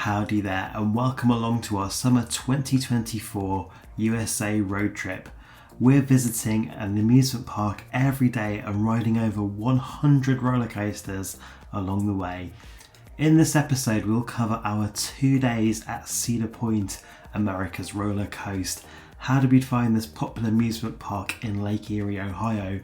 Howdy there, and welcome along to our summer 2024 USA road trip. We're visiting an amusement park every day and riding over 100 roller coasters along the way. In this episode, we'll cover our 2 days at Cedar Point, America's roller coast. How did we find this popular amusement park in Lake Erie, Ohio?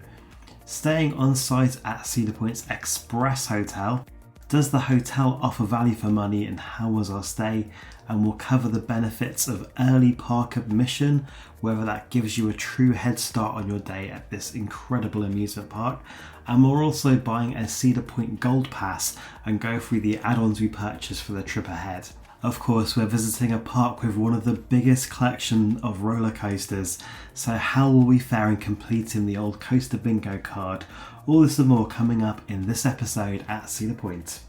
Staying on site at Cedar Point's Express Hotel. Does the hotel offer value for money, and how was our stay? And we'll cover the benefits of early park admission, whether that gives you a true head start on your day at this incredible amusement park. And we're also buying a Cedar Point Gold Pass and go through the add-ons we purchased for the trip ahead. Of course, we're visiting a park with one of the biggest collection of roller coasters, so how will we fare in completing the old coaster bingo card? All this and more coming up in this episode at Cedar Point.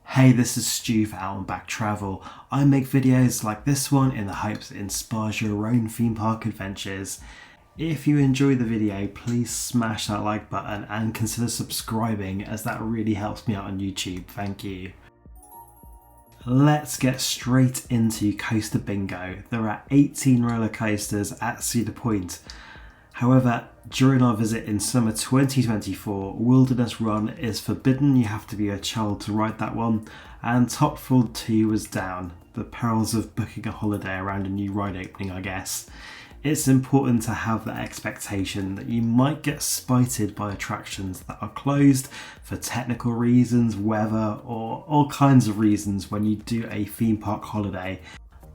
Hey, this is Stu for Out and Back Travel. I make videos like this one in the hopes it inspires your own theme park adventures. If you enjoy the video, please smash that like button and consider subscribing, as that really helps me out on YouTube. Thank you. Let's get straight into Coaster Bingo. There are 18 roller coasters at Cedar Point. However, during our visit in summer 2024, Wilderness Run is forbidden. You have to be a child to ride that one, and Top Thrill 2 was down. The perils of booking a holiday around a new ride opening, I guess. It's important to have the expectation that you might get spited by attractions that are closed for technical reasons, weather, or all kinds of reasons when you do a theme park holiday.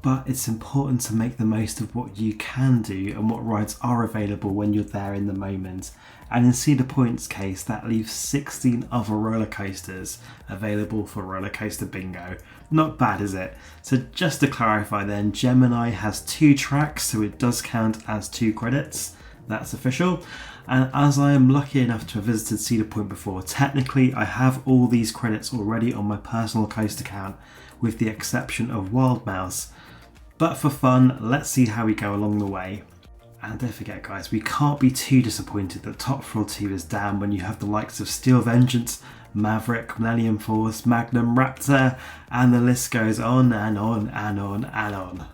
But it's important to make the most of what you can do and what rides are available when you're there in the moment. And in Cedar Point's case, that leaves 16 other roller coasters available for roller coaster bingo. Not bad, is it? So just to clarify then, Gemini has 2 tracks, so it does count as 2 credits. That's official. And as I am lucky enough to have visited Cedar Point before, technically I have all these credits already on my personal coaster account, with the exception of Wild Mouse. But for fun, let's see how we go along the way. And don't forget guys, we can't be too disappointed that Top Thrill 2 is down when you have the likes of Steel Vengeance, Maverick, Millennium Force, Magnum Raptor, and the list goes on and on and on and on.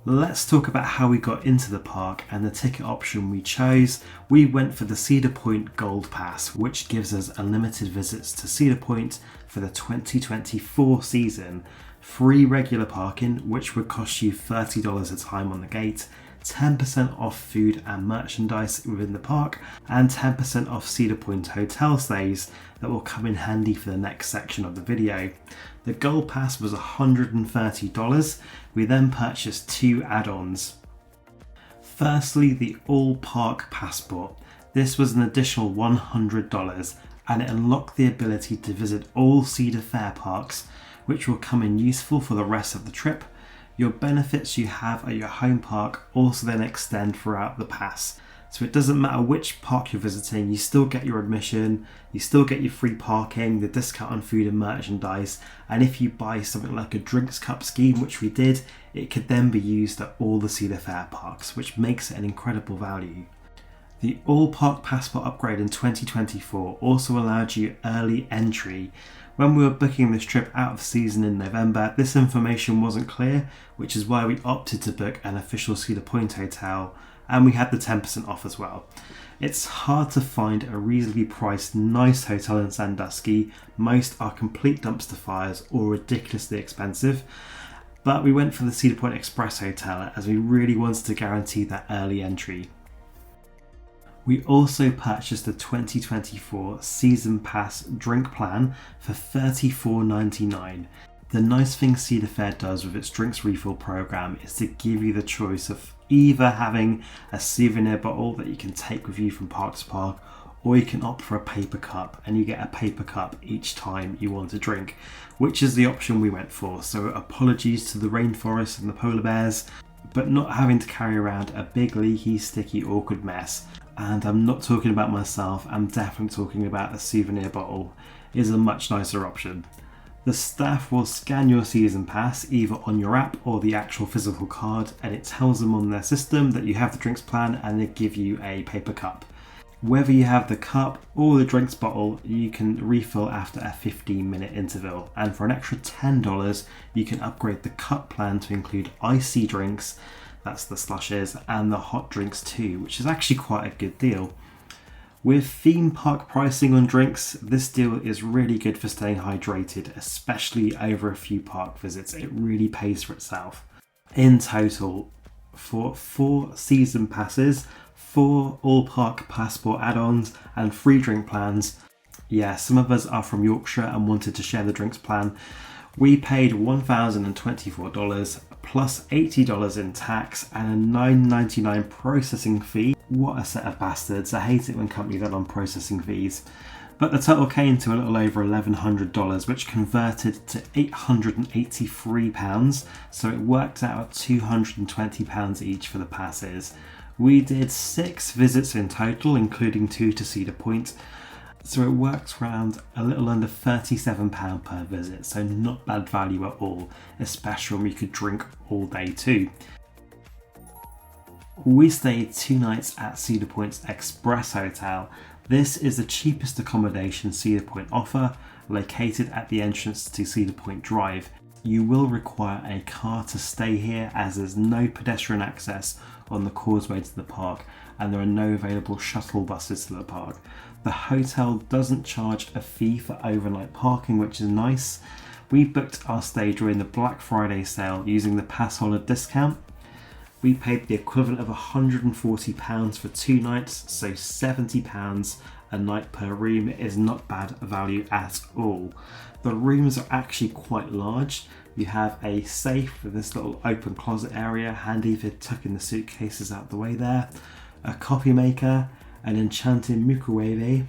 Let's talk about how we got into the park and the ticket option we chose. We went for the Cedar Point Gold Pass, which gives us unlimited visits to Cedar Point for the 2024 season. Free regular parking, which would cost you $30 a time on the gate, 10% off food and merchandise within the park, and 10% off Cedar Point hotel stays that will come in handy for the next section of the video. The Gold Pass was $130. We then purchased 2 add-ons. Firstly, the All Park Passport. This was an additional $100 and it unlocked the ability to visit all Cedar Fair parks, which will come in useful for the rest of the trip. Your benefits you have at your home park also then extend throughout the pass. So it doesn't matter which park you're visiting, you still get your admission, you still get your free parking, the discount on food and merchandise, and if you buy something like a drinks cup scheme, which we did, it could then be used at all the Cedar Fair parks, which makes it an incredible value. The All Park Passport upgrade in 2024 also allowed you early entry. When we were booking this trip out of season in November, this information wasn't clear, which is why we opted to book an official Cedar Point hotel, and we had the 10% off as well. It's hard to find a reasonably priced nice hotel in Sandusky. Most are complete dumpster fires or ridiculously expensive, but we went for the Cedar Point Express Hotel as we really wanted to guarantee that early entry. We also purchased the 2024 Season Pass drink plan for $34.99. The nice thing Cedar Fair does with its drinks refill program is to give you the choice of either having a souvenir bottle that you can take with you from park to park, or you can opt for a paper cup and you get a paper cup each time you want a drink, which is the option we went for. So apologies to the rainforest and the polar bears, but not having to carry around a big leaky, sticky, awkward mess. And I'm not talking about myself, I'm definitely talking about a souvenir bottle, is a much nicer option. The staff will scan your season pass either on your app or the actual physical card, and it tells them on their system that you have the drinks plan, and they give you a paper cup. Whether you have the cup or the drinks bottle, you can refill after a 15-minute interval, and for an extra $10 you can upgrade the cup plan to include icy drinks, that's the slushes, and the hot drinks too, which is actually quite a good deal. With theme park pricing on drinks, this deal is really good for staying hydrated, especially over a few park visits. It really pays for itself. In total, for 4 season passes, 4 all park passport add-ons, and 3 drink plans. Yeah, some of us are from Yorkshire and wanted to share the drinks plan. We paid $1,024 plus $80 in tax and a $9.99 processing fee. What a set of bastards. I hate it when companies add on processing fees. But the total came to a little over $1,100, which converted to £883, so it worked out at £220 each for the passes. We did 6 visits in total, including 2 to Cedar Point, so it works around a little under £37 per visit, so not bad value at all, especially when we could drink all day too. We stayed 2 nights at Cedar Point's Express Hotel. This is the cheapest accommodation Cedar Point offer, located at the entrance to Cedar Point Drive. You will require a car to stay here, as there's no pedestrian access on the causeway to the park, and there are no available shuttle buses to the park. The hotel doesn't charge a fee for overnight parking, which is nice. We booked our stay during the Black Friday sale using the pass holder discount. We paid the equivalent of £140 for 2 nights, so £70 a night per room is not bad value at all. The rooms are actually quite large. You have a safe with this little open closet area, handy for tucking the suitcases out the way there, a coffee maker, an enchanted microwave,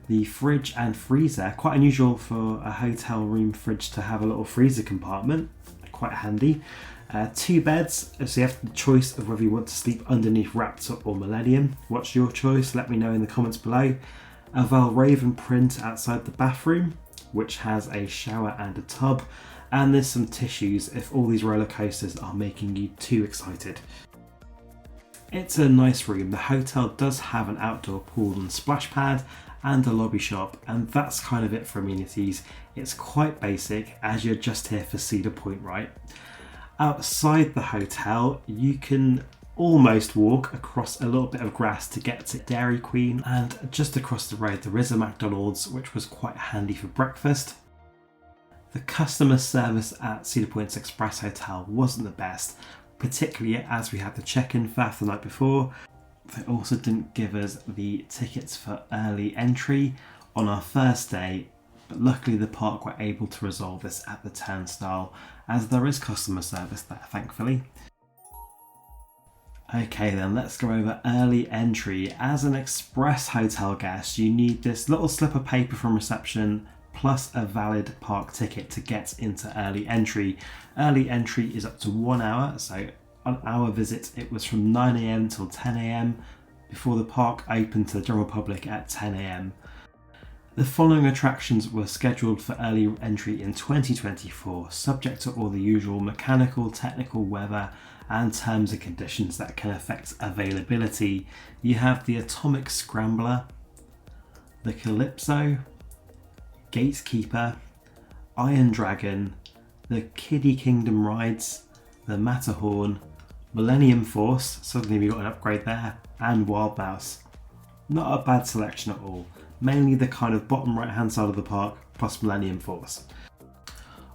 the fridge and freezer, quite unusual for a hotel room fridge to have a little freezer compartment, quite handy. 2 beds, so you have the choice of whether you want to sleep underneath Raptor or Millennium. What's your choice? Let me know in the comments below. A Valraven print outside the bathroom, which has a shower and a tub, and there's some tissues if all these roller coasters are making you too excited. It's a nice room. The hotel does have an outdoor pool and splash pad and a lobby shop, and that's kind of it for amenities. It's quite basic, as you're just here for Cedar Point, right? Outside the hotel, you can almost walk across a little bit of grass to get to Dairy Queen, and just across the road there is a McDonald's, which was quite handy for breakfast. The customer service at Cedar Point's Express Hotel wasn't the best, particularly as we had the check-in faff the night before. They also didn't give us the tickets for early entry on our first day, but luckily the park were able to resolve this at the turnstile, as there is customer service there, thankfully. Okay then, let's go over early entry. As an Express Hotel guest, you need this little slip of paper from reception plus a valid park ticket to get into early entry. Early entry is up to 1 hour, so on our visit it was from 9 AM till 10 AM before the park opened to the general public at 10 AM. The following attractions were scheduled for early entry in 2024, subject to all the usual mechanical, technical, weather and terms and conditions that can affect availability. You have the Atomic Scrambler, the Calypso, Gatekeeper, Iron Dragon, the Kiddie Kingdom rides, the Matterhorn, Millennium Force, suddenly we got an upgrade there, and Wild Mouse. Not a bad selection at all, mainly the kind of bottom right hand side of the park plus Millennium Force.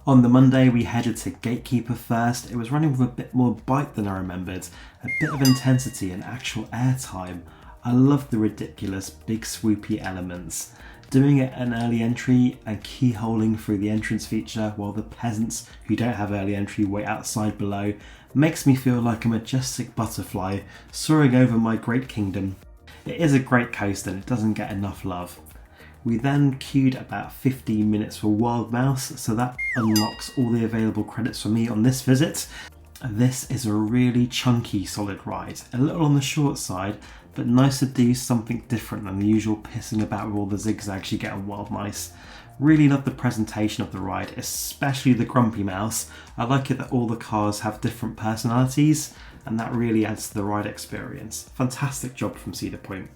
On the Monday we headed to Gatekeeper first. It was running with a bit more bite than I remembered, a bit of intensity and actual airtime. I loved the ridiculous big swoopy elements. Doing it an early entry and keyholing through the entrance feature while the peasants who don't have early entry wait outside below makes me feel like a majestic butterfly soaring over my great kingdom. It is a great coaster and it doesn't get enough love. We then queued about 15 minutes for Wild Mouse, so that unlocks all the available credits for me on this visit. This is a really chunky solid ride, a little on the short side, but nice to do something different than the usual pissing about with all the zigzags you get on Wild Mice. Really love the presentation of the ride, especially the Grumpy Mouse. I like it that all the cars have different personalities, and that really adds to the ride experience. Fantastic job from Cedar Point.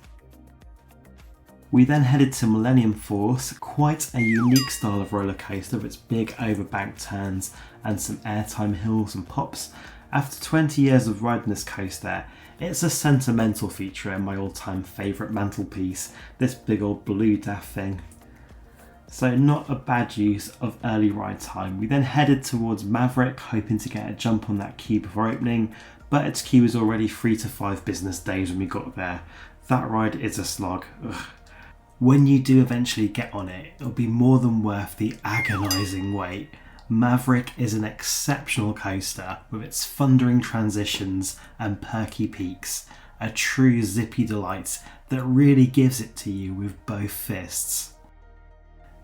We then headed to Millennium Force, quite a unique style of roller coaster with its big overbank turns and some airtime hills and pops. After 20 years of riding this coaster, it's a sentimental feature and my all-time favourite mantelpiece, this big old blue daft thing. So not a bad use of early ride time. We then headed towards Maverick, hoping to get a jump on that queue before opening, but its queue was already 3 to 5 business days when we got there. That ride is a slog. Ugh. When you do eventually get on it, it'll be more than worth the agonising wait. Maverick is an exceptional coaster with its thundering transitions and perky peaks, a true zippy delight that really gives it to you with both fists.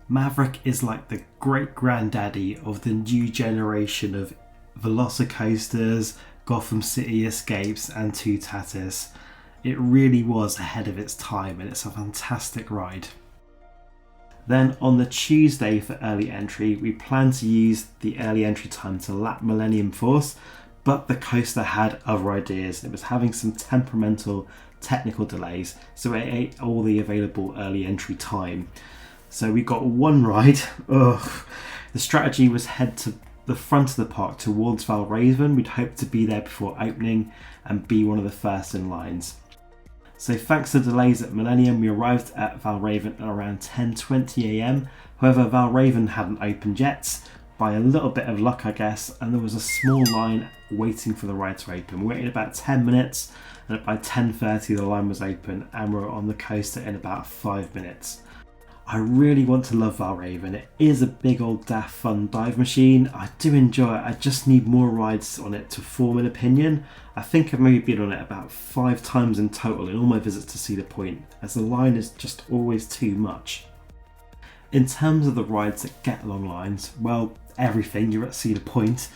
Maverick is like the great granddaddy of the new generation of Velocicoasters, Gotham City Escapes and Two Tatis. It really was ahead of its time and it's a fantastic ride. Then on the Tuesday for early entry, we planned to use the early entry time to lap Millennium Force, but the coaster had other ideas. It was having some temperamental technical delays, so it ate all the available early entry time. So we got one ride. Ugh. The strategy was head to the front of the park towards Valraven. We'd hope to be there before opening and be one of the first in lines. So thanks to delays at Millennium, we arrived at Valraven at around 10:20 AM. However, Valraven hadn't opened yet, by a little bit of luck I guess, and there was a small line waiting for the ride to open. We waited about 10 minutes and by 10:30 the line was open and we were on the coaster in about 5 minutes. I really want to love Valraven. It is a big old daft fun dive machine. I do enjoy it. I just need more rides on it to form an opinion. I think I've maybe been on it about 5 times in total in all my visits to Cedar Point, as the line is just always too much. In terms of the rides that get long lines, well, everything, you're at Cedar Point.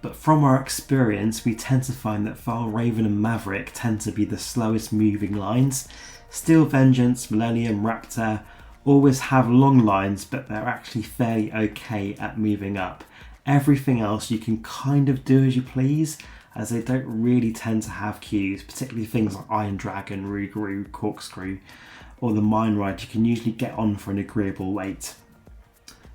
But from our experience, we tend to find that Valraven and Maverick tend to be the slowest moving lines. Steel Vengeance, Millennium, Raptor always have long lines, but they're actually fairly okay at moving up. Everything else you can kind of do as you please, as they don't really tend to have queues, particularly things like Iron Dragon, Rougarou, Corkscrew, or the Mine Ride you can usually get on for an agreeable wait.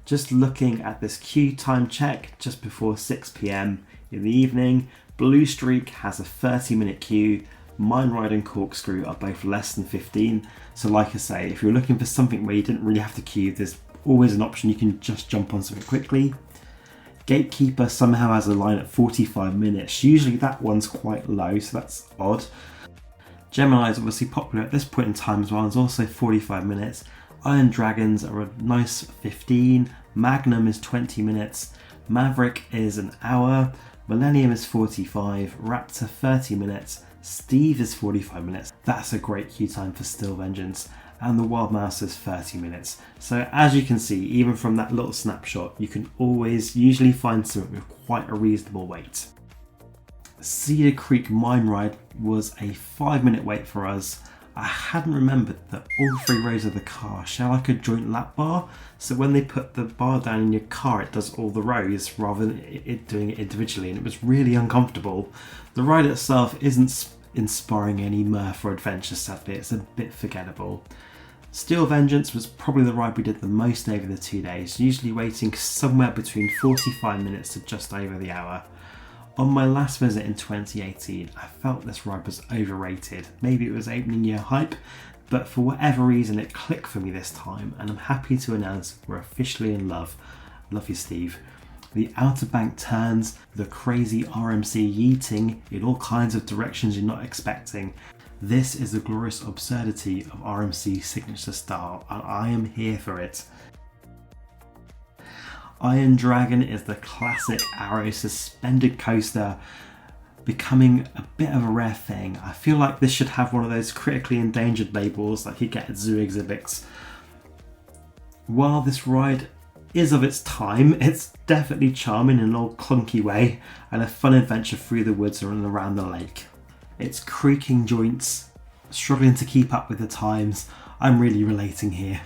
Just looking at this queue time check just before 6 PM in the evening, Blue Streak has a 30-minute queue, Mine Ride and Corkscrew are both less than 15, so like I say, if you're looking for something where you didn't really have to queue, there's always an option you can just jump on something quickly. Gatekeeper somehow has a line at 45 minutes, usually that one's quite low, so that's odd. Gemini is obviously popular at this point in time as well, it's also 45 minutes. Iron Dragons are a nice 15, Magnum is 20 minutes, Maverick is an hour, Millennium is 45, Raptor 30 minutes, Steve is 45 minutes, that's a great queue time for Steel Vengeance, and the Wild Mouse is 30 minutes. So as you can see, even from that little snapshot, you can always usually find something with quite a reasonable wait. Cedar Creek Mine Ride was a 5-minute wait for us. I hadn't remembered that all 3 rows of the car share like a joint lap bar, so when they put the bar down in your car it does all the rows rather than it doing it individually, and it was really uncomfortable. The ride itself isn't inspiring any mirth or adventure, sadly, it's a bit forgettable. Steel Vengeance was probably the ride we did the most over the 2 days, usually waiting somewhere between 45 minutes to just over the hour. On my last visit in 2018, I felt this ride was overrated. Maybe it was opening year hype, but for whatever reason it clicked for me this time, and I'm happy to announce we're officially in love. Love you, Steve. The outer bank turns, the crazy RMC yeeting in all kinds of directions you're not expecting. This is the glorious absurdity of RMC's signature style, and I am here for it. Iron Dragon is the classic Arrow suspended coaster, becoming a bit of a rare thing. I feel like this should have one of those critically endangered labels like you get at zoo exhibits. While this ride is of its time, it's definitely charming in an old clunky way and a fun adventure through the woods and around the lake. Its creaking joints, struggling to keep up with the times, I'm really relating here.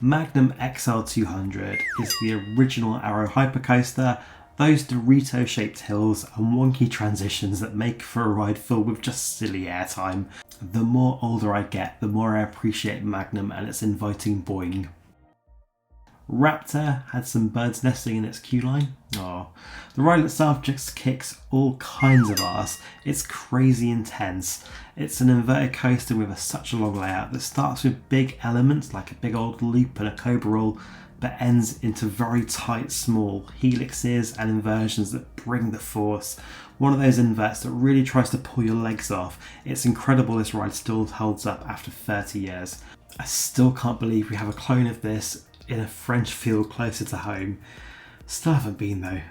Magnum XL200 is the original Arrow hypercoaster. Those Dorito shaped hills and wonky transitions that make for a ride filled with just silly airtime. The more older I get, the more I appreciate Magnum and its inviting boing. Raptor had some birds nesting in its queue line. Oh, the ride itself just kicks all kinds of ass. It's crazy intense. It's an inverted coaster with such a long layout that starts with big elements like a big old loop and a cobra roll, but ends into very tight small helixes and inversions that bring the force. One of those inverts that really tries to pull your legs off. It's incredible this ride still holds up after 30 years. I still can't believe we have a clone of this in a French field closer to home. Still haven't been though.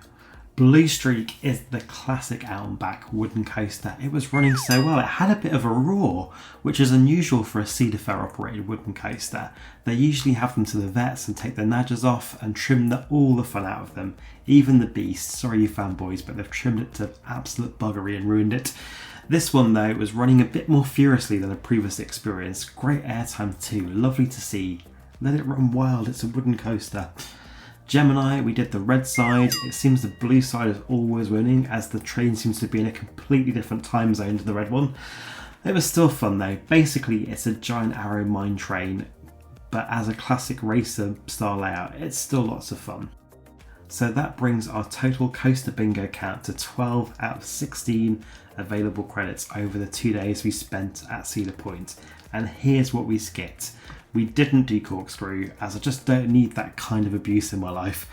Blue Streak is the classic out and back wooden coaster. It was running so well, it had a bit of a roar, which is unusual for a Cedar Fair operated wooden coaster. They usually have them to the vets and take their nudgers off and trim all the fun out of them. Even the beast, sorry you fanboys, but they've trimmed it to absolute buggery and ruined it. This one though was running a bit more furiously than a previous experience. Great airtime too, lovely to see. Let it run wild, it's a wooden coaster. Gemini, we did the red side. It seems the blue side is always winning as the train seems to be in a completely different time zone to the red one. It was still fun though. Basically it's a giant Arrow mine train, but as a classic racer style layout, it's still lots of fun. So that brings our total coaster bingo count to 12 out of 16 available credits over the 2 days we spent at Cedar Point. And here's what we skipped. We didn't do corkscrew, as I just don't need that kind of abuse in my life.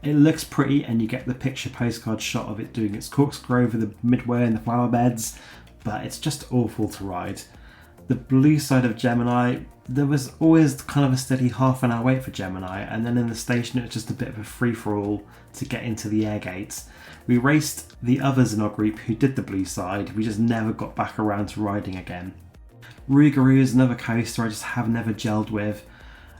It looks pretty and you get the picture postcard shot of it doing its corkscrew over the midway and the flower beds, but it's just awful to ride. The blue side of Gemini, there was always kind of a steady half an hour wait for Gemini, and then in the station it was just a bit of a free-for-all to get into the air gates. We raced the others in our group who did the blue side, we just never got back around to riding again. Rougarou is another coaster I just have never gelled with.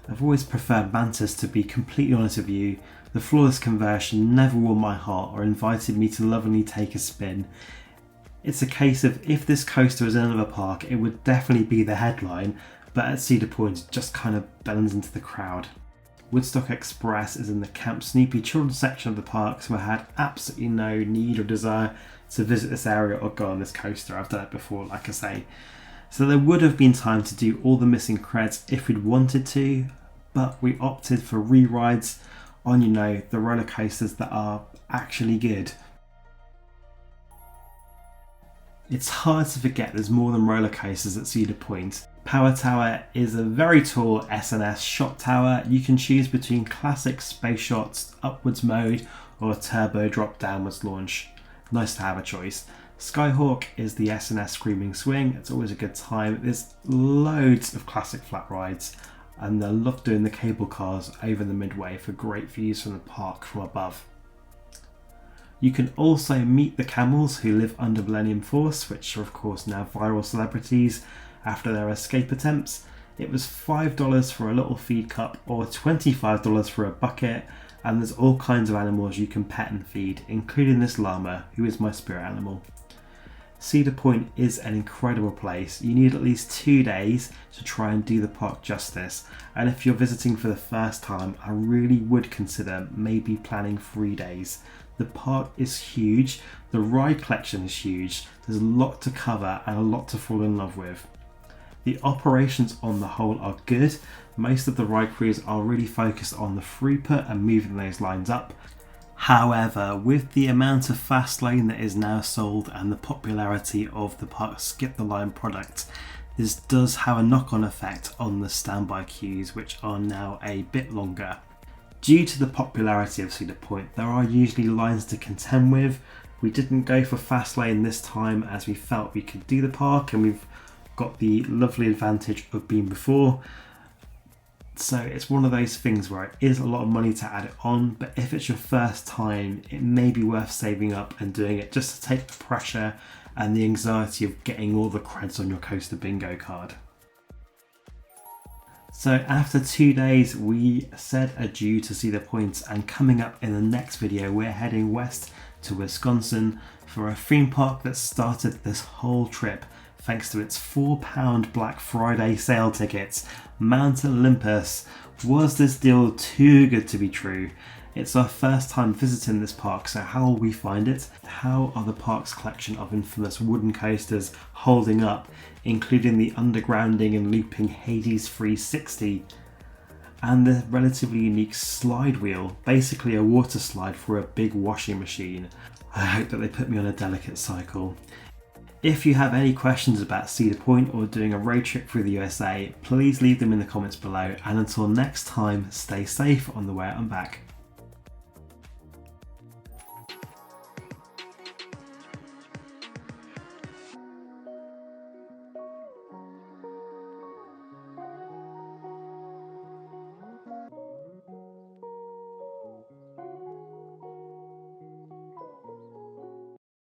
I've always preferred Mantis, to be completely honest with you. The flawless conversion never won my heart or invited me to lovingly take a spin. It's a case of if this coaster was in another park it would definitely be the headline, but at Cedar Point it just kind of blends into the crowd. Woodstock Express is in the Camp Snoopy children's section of the park, so I had absolutely no need or desire to visit this area or go on this coaster. I've done it before, like I say. So there would have been time to do all the missing creds if we'd wanted to, but we opted for re-rides on, the roller coasters that are actually good. It's hard to forget there's more than roller coasters at Cedar Point. Power Tower is a very tall S&S shot tower. You can choose between classic space shots, upwards mode, or a turbo drop downwards launch. Nice to have a choice. Skyhawk is the S&S screaming swing. It's always a good time. There's loads of classic flat rides, and I love doing the cable cars over the midway for great views from the park from above. You can also meet the camels who live under Millennium Force, which are of course now viral celebrities after their escape attempts. It was $5 for a little feed cup or $25 for a bucket, and there's all kinds of animals you can pet and feed, including this llama, who is my spirit animal. Cedar Point is an incredible place. You need at least 2 days to try and do the park justice, and if you're visiting for the first time, I really would consider maybe planning 3 days. The park is huge, the ride collection is huge, there's a lot to cover and a lot to fall in love with. The operations on the whole are good. Most of the ride crews are really focused on the throughput and moving those lines up. However, with the amount of fast lane that is now sold and the popularity of the park skip the line product, this does have a knock-on effect on the standby queues, which are now a bit longer. Due to the popularity of Cedar Point, there are usually lines to contend with. We didn't go for fast lane this time as we felt we could do the park, and we've got the lovely advantage of being before. So it's one of those things where it is a lot of money to add it on, but if it's your first time, it may be worth saving up and doing it just to take the pressure and the anxiety of getting all the creds on your coaster bingo card. So after 2 days, we said adieu to Cedar Point, and coming up in the next video, we're heading west to Wisconsin For a theme park that started this whole trip thanks to its £4 Black Friday sale tickets, Mount Olympus. Was this deal too good to be true? It's our first time visiting this park, so how will we find it? How are the park's collection of infamous wooden coasters holding up, including the undergrounding and looping Hades 360? And the relatively unique slide wheel, basically a water slide for a big washing machine. I hope that they put me on a delicate cycle. If you have any questions about Cedar Point or doing a road trip through the USA, please leave them in the comments below, and until next time, stay safe on the way out and back.